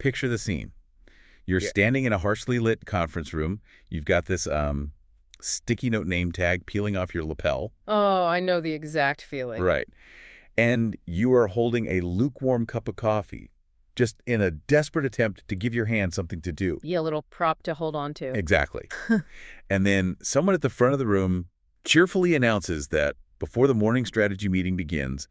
picture the scene. You're Yeah. standing in a harshly lit conference room. You've got this sticky note name tag peeling off your lapel. Oh, I know the exact feeling. Right. And you are holding a lukewarm cup of coffee, just in a desperate attempt to give your hand something to do. Yeah, a little prop to hold on to. Exactly. And then someone at the front of the room cheerfully announces that before the morning strategy meeting begins,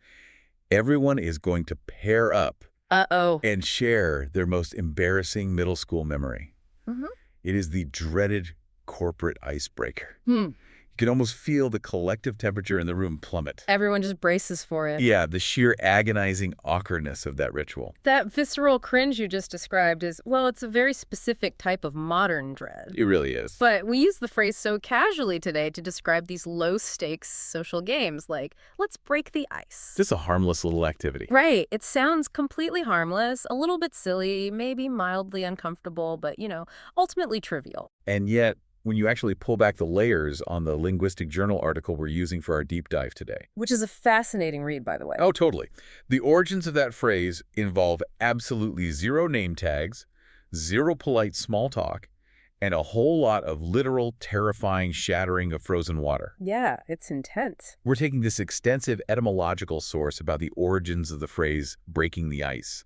everyone is going to pair up Uh-oh. and share their most embarrassing middle school memory. Mm-hmm. It is the dreaded corporate icebreaker. Hmm. You can almost feel the collective temperature in the room plummet. Everyone just braces for it. Yeah, the sheer agonizing awkwardness of that ritual. That visceral cringe you just described is, well, it's a very specific type of modern dread. It really is. But we use the phrase so casually today to describe these low-stakes social games, like, let's break the ice. Just a harmless little activity. Right. It sounds completely harmless, a little bit silly, maybe mildly uncomfortable, but, ultimately trivial. And yet, when you actually pull back the layers on the linguistic journal article we're using for our deep dive today. Which is a fascinating read, by the way. Oh, totally. The origins of that phrase involve absolutely zero name tags, zero polite small talk, and a whole lot of literal, terrifying shattering of frozen water. Yeah, it's intense. We're taking this extensive etymological source about the origins of the phrase breaking the ice.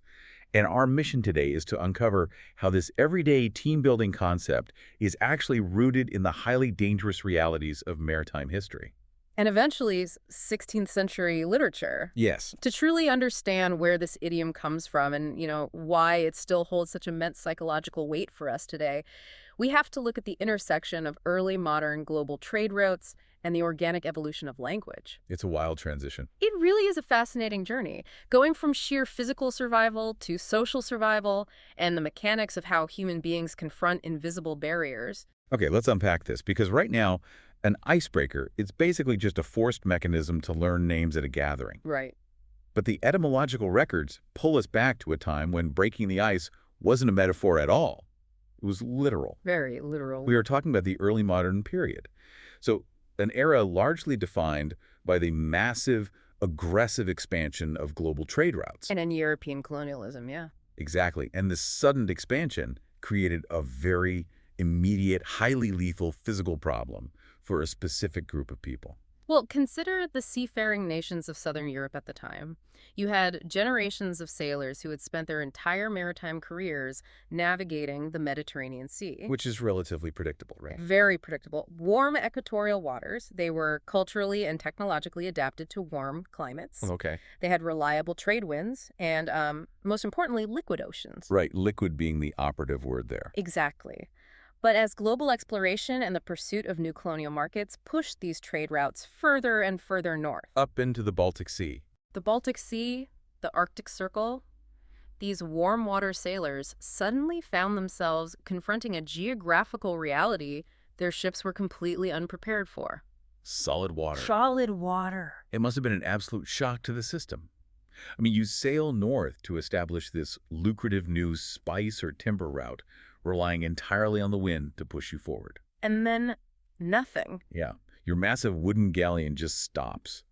And our mission today is to uncover how this everyday team-building concept is actually rooted in the highly dangerous realities of maritime history. And eventually, 16th century literature. Yes. To truly understand where this idiom comes from and, why it still holds such immense psychological weight for us today, we have to look at the intersection of early modern global trade routes and the organic evolution of language. It's a wild transition. It really is a fascinating journey, going from sheer physical survival to social survival and the mechanics of how human beings confront invisible barriers. Okay, let's unpack this, because right now, an icebreaker, it's basically just a forced mechanism to learn names at a gathering. Right. But the etymological records pull us back to a time when breaking the ice wasn't a metaphor at all. It was literal. Very literal. We are talking about the early modern period. So an era largely defined by the massive, aggressive expansion of global trade routes. And in European colonialism, yeah. Exactly. And this sudden expansion created a very immediate, highly lethal physical problem for a specific group of people. Well, consider the seafaring nations of Southern Europe at the time. You had generations of sailors who had spent their entire maritime careers navigating the Mediterranean Sea. Which is relatively predictable, right? Very predictable. Warm equatorial waters. They were culturally and technologically adapted to warm climates. Okay. They had reliable trade winds and, most importantly, liquid oceans. Right, liquid being the operative word there. Exactly. But as global exploration and the pursuit of new colonial markets pushed these trade routes further and further north. Up into the Baltic Sea. The Baltic Sea, the Arctic Circle, these warm water sailors suddenly found themselves confronting a geographical reality their ships were completely unprepared for. Solid water. Solid water. It must have been an absolute shock to the system. I mean, you sail north to establish this lucrative new spice or timber route, relying entirely on the wind to push you forward. And then nothing. Yeah, your massive wooden galleon just stops.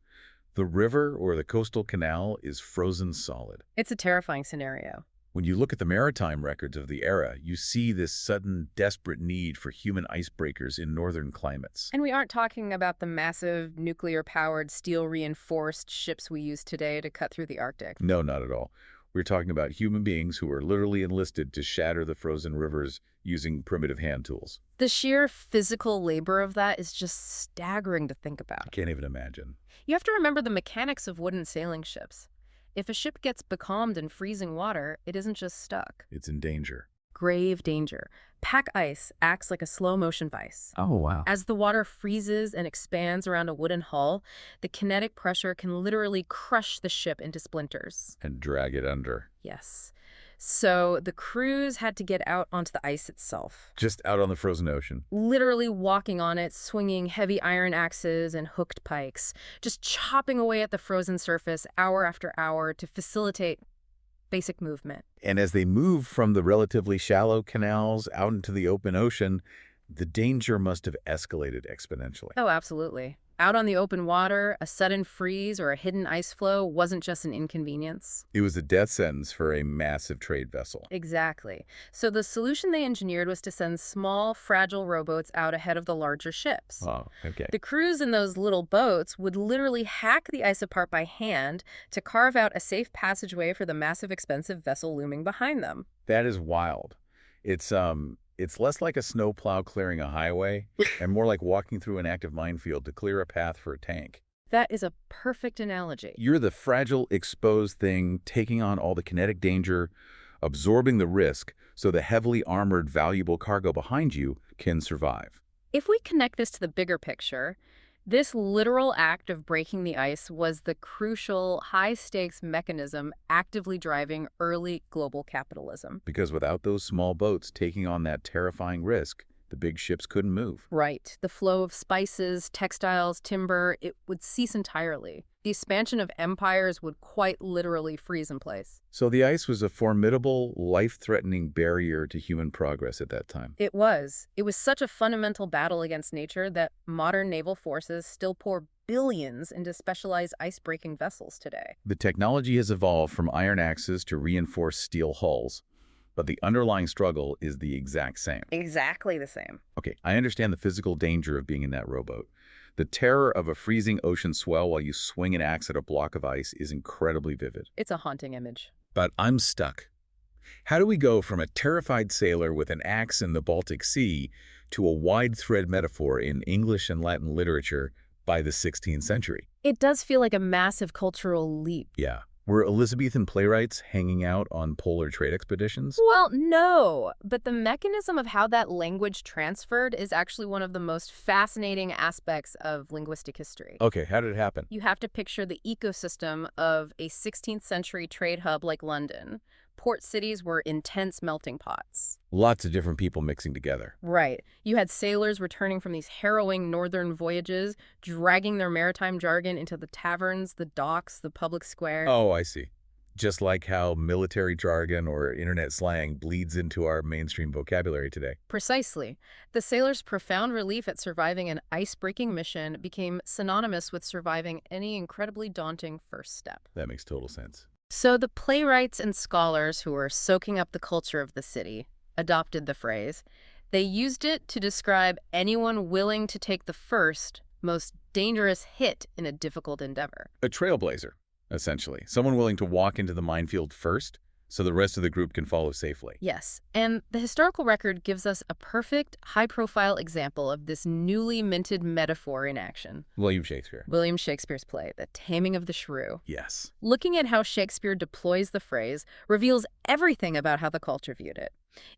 The river or the coastal canal is frozen solid. It's a terrifying scenario. When you look at the maritime records of the era, you see this sudden, desperate need for human icebreakers in northern climates. And we aren't talking about the massive nuclear-powered, steel-reinforced ships we use today to cut through the Arctic. No, not at all. We're talking about human beings who are literally enlisted to shatter the frozen rivers using primitive hand tools. The sheer physical labor of that is just staggering to think about. I can't even imagine. You have to remember the mechanics of wooden sailing ships. If a ship gets becalmed in freezing water, it isn't just stuck. It's in danger. Grave danger. Pack ice acts like a slow-motion vice. Oh, wow. As the water freezes and expands around a wooden hull, the kinetic pressure can literally crush the ship into splinters. And drag it under. Yes. So the crews had to get out onto the ice itself. Just out on the frozen ocean. Literally walking on it, swinging heavy iron axes and hooked pikes, just chopping away at the frozen surface hour after hour to facilitate basic movement. And as they move from the relatively shallow canals out into the open ocean, the danger must have escalated exponentially. Oh, absolutely. Out on the open water, a sudden freeze or a hidden ice flow wasn't just an inconvenience. It was a death sentence for a massive trade vessel. Exactly. So the solution they engineered was to send small, fragile rowboats out ahead of the larger ships. Oh, okay. The crews in those little boats would literally hack the ice apart by hand to carve out a safe passageway for the massive, expensive vessel looming behind them. That is wild. It's less like a snowplow clearing a highway and more like walking through an active minefield to clear a path for a tank. That is a perfect analogy. You're the fragile, exposed thing taking on all the kinetic danger, absorbing the risk so the heavily armored, valuable cargo behind you can survive. If we connect this to the bigger picture, this literal act of breaking the ice was the crucial, high-stakes mechanism actively driving early global capitalism. Because without those small boats taking on that terrifying risk, the big ships couldn't move. Right. The flow of spices, textiles, timber, it would cease entirely. The expansion of empires would quite literally freeze in place. So the ice was a formidable, life-threatening barrier to human progress at that time. It was. It was such a fundamental battle against nature that modern naval forces still pour billions into specialized ice-breaking vessels today. The technology has evolved from iron axes to reinforced steel hulls, but the underlying struggle is the exact same. Exactly the same. Okay, I understand the physical danger of being in that rowboat. The terror of a freezing ocean swell while you swing an axe at a block of ice is incredibly vivid. It's a haunting image. But I'm stuck. How do we go from a terrified sailor with an axe in the Baltic Sea to a wide-thread metaphor in English and Latin literature by the 16th century? It does feel like a massive cultural leap. Yeah. Were Elizabethan playwrights hanging out on polar trade expeditions? Well, no, but the mechanism of how that language transferred is actually one of the most fascinating aspects of linguistic history. Okay, how did it happen? You have to picture the ecosystem of a 16th century trade hub like London. Port cities were intense melting pots. Lots of different people mixing together. Right. You had sailors returning from these harrowing northern voyages, dragging their maritime jargon into the taverns, the docks, the public square. Oh, I see. Just like how military jargon or internet slang bleeds into our mainstream vocabulary today. Precisely. The sailors' profound relief at surviving an ice-breaking mission became synonymous with surviving any incredibly daunting first step. That makes total sense. So the playwrights and scholars who were soaking up the culture of the city adopted the phrase. They used it to describe anyone willing to take the first, most dangerous hit in a difficult endeavor. A trailblazer, essentially. Someone willing to walk into the minefield first so the rest of the group can follow safely. Yes, and the historical record gives us a perfect, high-profile example of this newly minted metaphor in action. William Shakespeare. William Shakespeare's play, The Taming of the Shrew. Yes. Looking at how Shakespeare deploys the phrase reveals everything about how the culture viewed it.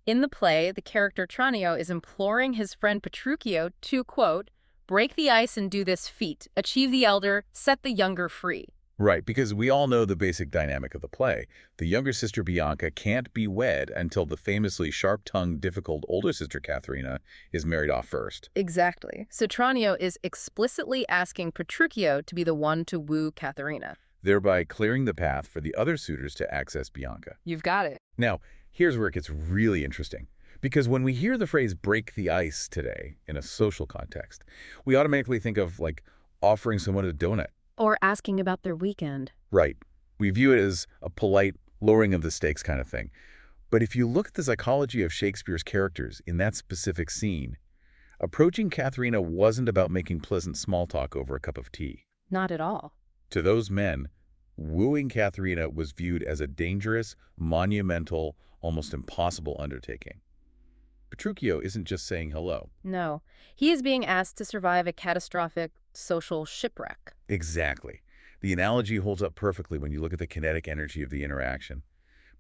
In the play, the character Tranio is imploring his friend Petruchio to, quote, break the ice and do this feat, achieve the elder, set the younger free. Right, because we all know the basic dynamic of the play. The younger sister Bianca can't be wed until the famously sharp-tongued, difficult older sister Katharina is married off first. Exactly. So Tranio is explicitly asking Petruchio to be the one to woo Katharina, thereby clearing the path for the other suitors to access Bianca. You've got it. Now, here's where it gets really interesting. Because when we hear the phrase break the ice today in a social context, we automatically think of, like, offering someone a donut. Or asking about their weekend. Right. We view it as a polite lowering of the stakes kind of thing. But if you look at the psychology of Shakespeare's characters in that specific scene, approaching Katharina wasn't about making pleasant small talk over a cup of tea. Not at all. To those men, wooing Katharina was viewed as a dangerous, monumental, almost impossible undertaking. Petruchio isn't just saying hello. No. He is being asked to survive a catastrophic social shipwreck. Exactly. The analogy holds up perfectly when you look at the kinetic energy of the interaction.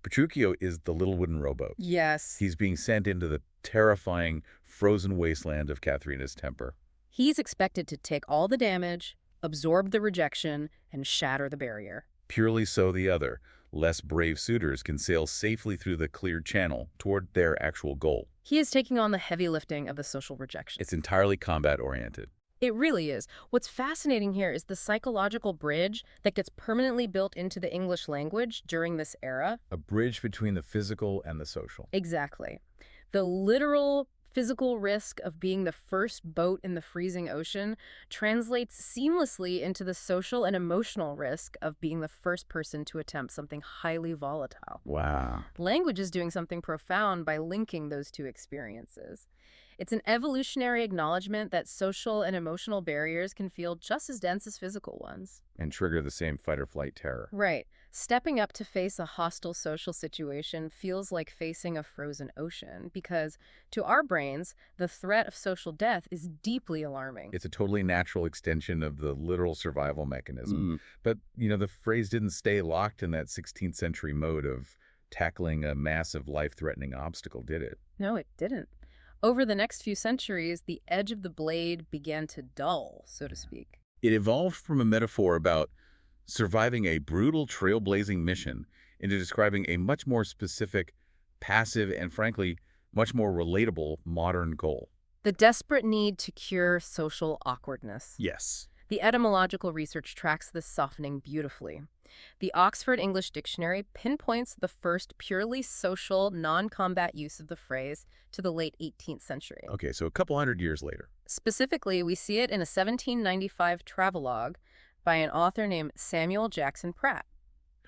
Petruchio is the little wooden rowboat. Yes. He's being sent into the terrifying, frozen wasteland of Katharina's temper. He's expected to take all the damage, absorb the rejection, and shatter the barrier. Purely so the other, less brave suitors can sail safely through the cleared channel toward their actual goal. He is taking on the heavy lifting of the social rejection. It's entirely combat-oriented. It really is. What's fascinating here is the psychological bridge that gets permanently built into the English language during this era. A bridge between the physical and the social. Exactly. The literal physical risk of being the first boat in the freezing ocean translates seamlessly into the social and emotional risk of being the first person to attempt something highly volatile. Wow. Language is doing something profound by linking those two experiences. It's an evolutionary acknowledgement that social and emotional barriers can feel just as dense as physical ones. And trigger the same fight or flight terror. Right. Stepping up to face a hostile social situation feels like facing a frozen ocean because, to our brains, the threat of social death is deeply alarming. It's a totally natural extension of the literal survival mechanism. But, the phrase didn't stay locked in that 16th century mode of tackling a massive life-threatening obstacle, did it? No, it didn't. Over the next few centuries, the edge of the blade began to dull, so to speak. It evolved from a metaphor about surviving a brutal trailblazing mission into describing a much more specific, passive, and frankly, much more relatable modern goal. The desperate need to cure social awkwardness. Yes. The etymological research tracks this softening beautifully. The Oxford English Dictionary pinpoints the first purely social, non-combat use of the phrase to the late 18th century. Okay, so a couple hundred years later. Specifically, we see it in a 1795 travelogue by an author named Sэмюэлю Джексону Prатту.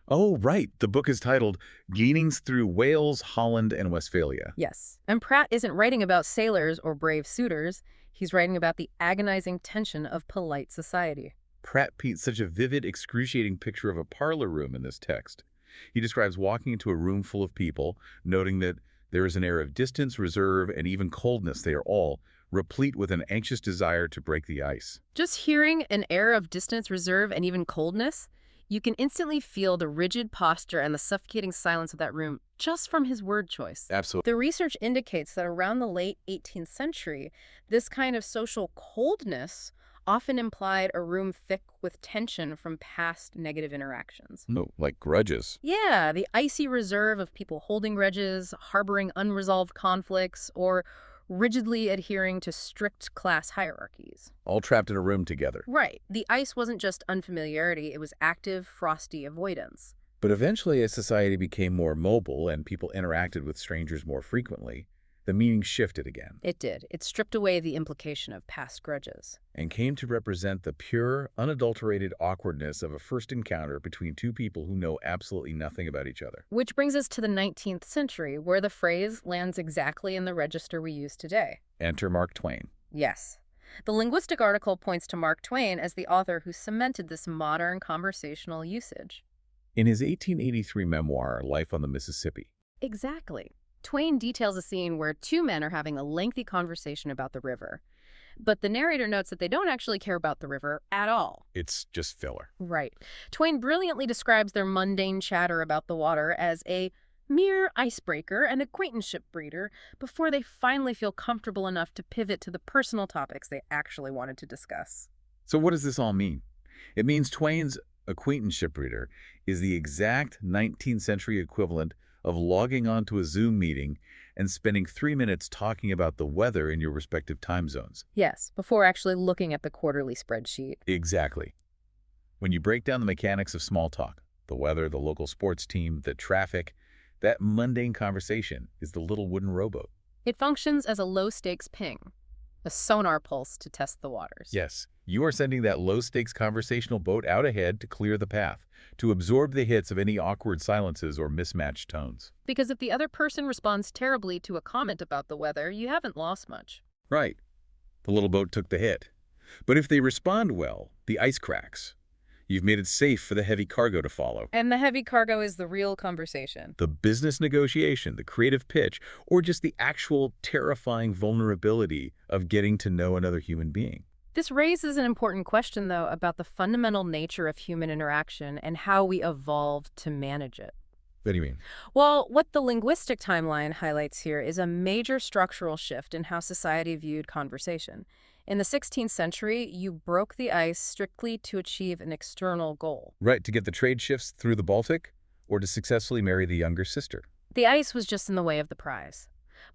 Oh, right. The book is titled Gleanings Through Wales, Holland, and Westphalia. Yes. And Pratt isn't writing about sailors or brave suitors. He's writing about the agonizing tension of polite society. Pratt paints such a vivid, excruciating picture of a parlor room in this text. He describes walking into a room full of people, noting that there is an air of distance, reserve, and even coldness. They are all replete with an anxious desire to break the ice. Just hearing an air of distance, reserve, and even coldness, you can instantly feel the rigid posture and the suffocating silence of that room just from his word choice. Absolutely. The research indicates that around the late 18th century, this kind of social coldness often implied a room thick with tension from past negative interactions. No, like grudges. Yeah, the icy reserve of people holding grudges, harboring unresolved conflicts, or rigidly adhering to strict class hierarchies. All trapped in a room together. Right. The ice wasn't just unfamiliarity, it was active, frosty avoidance. But eventually, as society became more mobile and people interacted with strangers more frequently, the meaning shifted again. It did. It stripped away the implication of past grudges. And came to represent the pure, unadulterated awkwardness of a first encounter between two people who know absolutely nothing about each other. Which brings us to the 19th century, where the phrase lands exactly in the register we use today. Enter Mark Twain. Yes. The linguistic article points to Mark Twain as the author who cemented this modern conversational usage. In his 1883 memoir, Life on the Mississippi. Exactly. Twain details a scene where two men are having a lengthy conversation about the river. But the narrator notes that they don't actually care about the river at all. It's just filler. Right. Twain brilliantly describes their mundane chatter about the water as a mere icebreaker and acquaintanceship breeder before they finally feel comfortable enough to pivot to the personal topics they actually wanted to discuss. So what does this all mean? It means Twain's acquaintanceship breeder is the exact 19th century equivalent of logging onto a Zoom meeting and spending 3 minutes talking about the weather in your respective time zones. Yes, before actually looking at the quarterly spreadsheet. Exactly. When you break down the mechanics of small talk, the weather, the local sports team, the traffic, that mundane conversation is the little wooden rowboat. It functions as a low-stakes ping, a sonar pulse to test the waters. Yes, you are sending that low-stakes conversational boat out ahead to clear the path, to absorb the hits of any awkward silences or mismatched tones. Because if the other person responds terribly to a comment about the weather, you haven't lost much. Right. The little boat took the hit. But if they respond well, the ice cracks. You've made it safe for the heavy cargo to follow. And the heavy cargo is the real conversation. The business negotiation, the creative pitch, or just the actual terrifying vulnerability of getting to know another human being. This raises an important question, though, about the fundamental nature of human interaction and how we evolved to manage it. What do you mean? Well, what the linguistic timeline highlights here is a major structural shift in how society viewed conversation. In the 16th century, you broke the ice strictly to achieve an external goal. Right, to get the trade shifts through the Baltic, or to successfully marry the younger sister. The ice was just in the way of the prize.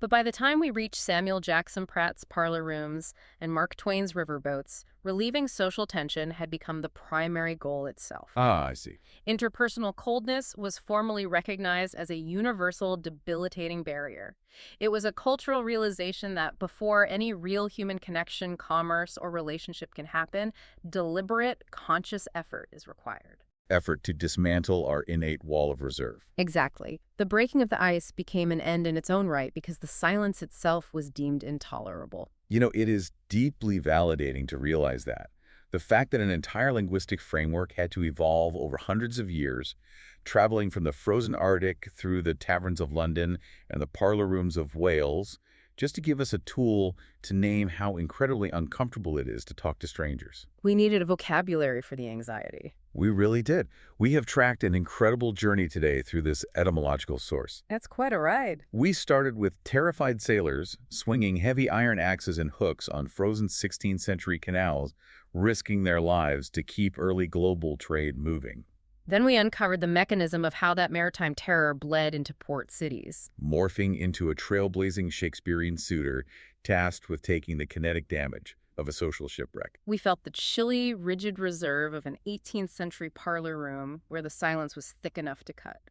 But by the time we reach Samuel Jackson Pratt's parlor rooms and Mark Twain's riverboats, relieving social tension had become the primary goal itself. Ah, I see. Interpersonal coldness was formally recognized as a universal debilitating barrier. It was a cultural realization that before any real human connection, commerce, or relationship can happen, deliberate, conscious effort is required. Effort to dismantle our innate wall of reserve. Exactly. The breaking of the ice became an end in its own right because the silence itself was deemed intolerable. You know, it is deeply validating to realize that. The fact that an entire linguistic framework had to evolve over hundreds of years, traveling from the frozen Arctic through the taverns of London and the parlor rooms of Wales, just to give us a tool to name how incredibly uncomfortable it is to talk to strangers. We needed a vocabulary for the anxiety. We really did. We have tracked an incredible journey today through this etymological source. That's quite a ride. We started with terrified sailors swinging heavy iron axes and hooks on frozen 16th century canals, risking their lives to keep early global trade moving. Then we uncovered the mechanism of how that maritime terror bled into port cities. Morphing into a trailblazing Shakespearean suitor tasked with taking the kinetic damage of a social shipwreck. We felt the chilly, rigid reserve of an 18th century parlor room where the silence was thick enough to cut.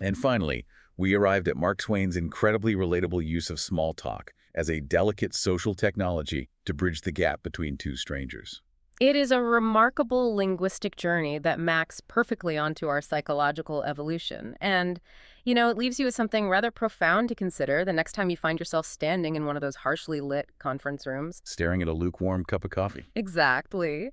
And finally, we arrived at Mark Twain's incredibly relatable use of small talk as a delicate social technology to bridge the gap between two strangers. It is a remarkable linguistic journey that maps perfectly onto our psychological evolution. And, it leaves you with something rather profound to consider the next time you find yourself standing in one of those harshly lit conference rooms. Staring at a lukewarm cup of coffee. Exactly.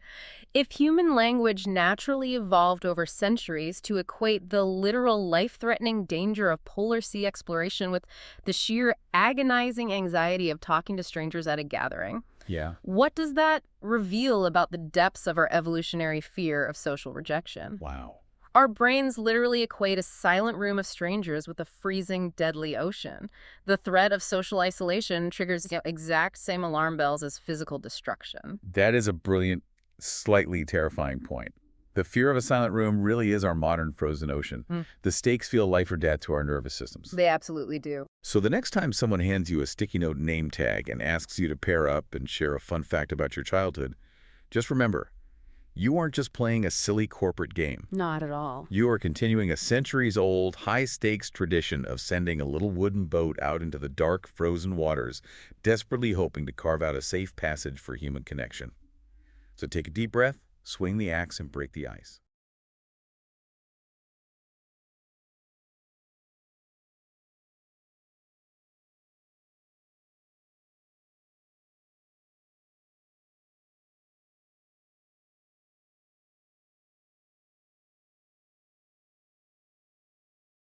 If human language naturally evolved over centuries to equate the literal life-threatening danger of polar sea exploration with the sheer agonizing anxiety of talking to strangers at a gathering, Yeah. what does that reveal about the depths of our evolutionary fear of social rejection? Wow. Our brains literally equate a silent room of strangers with a freezing, deadly ocean. The threat of social isolation triggers exact same alarm bells as physical destruction. That is a brilliant, slightly terrifying point. The fear of a silent room really is our modern frozen ocean. The stakes feel life or death to our nervous systems. They absolutely do. So the next time someone hands you a sticky note name tag and asks you to pair up and share a fun fact about your childhood, just remember, you aren't just playing a silly corporate game. Not at all. You are continuing a centuries-old, high-stakes tradition of sending a little wooden boat out into the dark, frozen waters, desperately hoping to carve out a safe passage for human connection. So take a deep breath, swing the axe, and break the ice.